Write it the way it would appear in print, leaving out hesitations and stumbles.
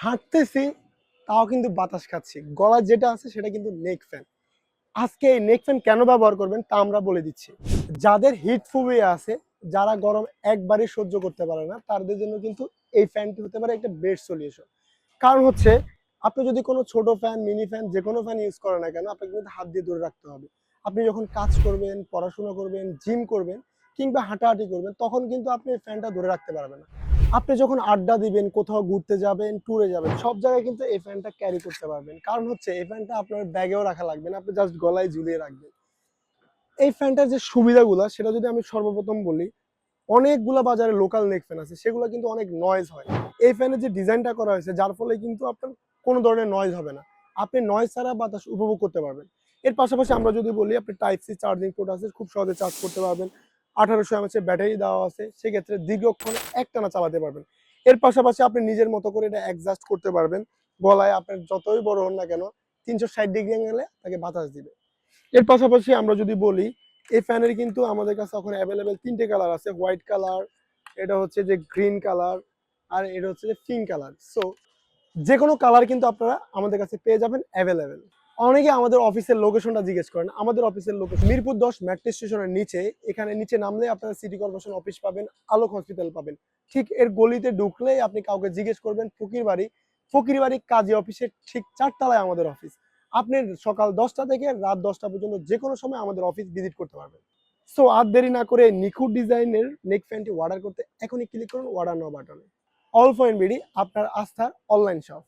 হাঁটতেছি, তাও কিন্তু বাতাস খাচ্ছি। গলায় যেটা আছে সেটা কিন্তু নেক ফ্যান। আজকে এই নেক ফ্যান কেন ব্যবহার করবেন তা আমরা বলে দিচ্ছি। যাদের হিট ফোবিয়া আছে, যারা গরম একবারই সহ্য করতে পারে না, তাদের জন্য কিন্তু এই ফ্যানটি হতে পারে একটা বেস্ট সলিউশন। কারণ হচ্ছে, আপনি যদি কোনো ছোট ফ্যান, মিনি ফ্যান, যেকোনো ফ্যান ইউজ করেন না কেন, আপনাকে কিন্তু হাত দিয়ে দূরে রাখতে হবে। আপনি যখন কাজ করবেন, পড়াশোনা করবেন, জিম করবেন কিংবা হাঁটাহাঁটি করবেন, তখন কিন্তু আপনি এই ফ্যানটা ধরে রাখতে পারবেন না। আপনি যখন আড্ডা দিবেন, কোথাও ঘুরতে যাবেন, ট্যুরে যাবেন, সব জায়গায় কিন্তু এই ফ্যানটা ক্যারি করতে পারবেন। কারণ হচ্ছে এই ফ্যানটা আপনার ব্যাগেও রাখা লাগবে না, আপনি জাস্ট গলায় ঝুলিয়ে রাখবেন। এই ফ্যানটার যে সুবিধাগুলা সেটা যদি আমি সর্বপ্রথম বলি, অনেকগুলা বাজারে লোকাল নেক ফ্যান আছে, সেগুলো কিন্তু অনেক নয়েজ হয়। এই ফ্যানের যে ডিজাইনটা করা হয়েছে, যার ফলে কিন্তু আপনার কোনো ধরনের নয়েজ হবে না। আপনি নয়েজ ছাড়া বাতাস উপভোগ করতে পারবেন। এর পাশাপাশি আমরা যদি বলি, আপনি টাইপ সি চার্জিং পোর্ট আছে, খুব সহজে চার্জ করতে পারবেন। 1800 এমএএইচ ব্যাটারি দেওয়া আছে, সেক্ষেত্রে দীর্ঘক্ষণ একটানা চালাতে পারবেন। এর পাশাপাশি আপনি নিজের মতো করে এটা অ্যাডজাস্ট করতে পারবেন। গলায় আপনার যতই বড় হন না কেন, 360 ডিগ্রি অ্যাঙ্গেলে তাকে বাতাস দিবে। এর পাশাপাশি আমরা যদি বলি, এই ফ্যানের কিন্তু আমাদের কাছে এখন অ্যাভেলেবেল 3টে কালার আছে, হোয়াইট কালার, এটা হচ্ছে যে গ্রিন কালার, আর এটা হচ্ছে যে পিঙ্ক কালার। সো যে কোনো কালার কিন্তু আপনারা আমাদের কাছে পেয়ে যাবেন অ্যাভেলেবেল। অনেকে আমাদের অফিসের লোকেশনটা জিজ্ঞেস করেন। আমাদের অফিসের লোকেশন মিরপুর 10 মেট্রো স্টেশনের নিচে। এখানে নিচে নামলে আপনারা সিটি কর্পোরেশন অফিস পাবেন, আলোক হসপিটাল পাবেন। ঠিক এর গলিতে ঢুকলেই আপনি কাউকে জিজ্ঞেস করবেন ফকির বাড়ি কাজী অফিসের ঠিক 4 তলায় আমাদের অফিস। আপনি সকাল 10টা থেকে রাত 10টা পর্যন্ত যে কোনো সময় আমাদের অফিস ভিজিট করতে পারবেন। সো আর দেরি না করে নিখুঁত ডিজাইনের নেক ফ্যানটি অর্ডার করতে এখনই ক্লিক করুন অর্ডার নাও বাটনে। অল ফর এনবিডি, আপনার আস্থার অনলাইন শপ।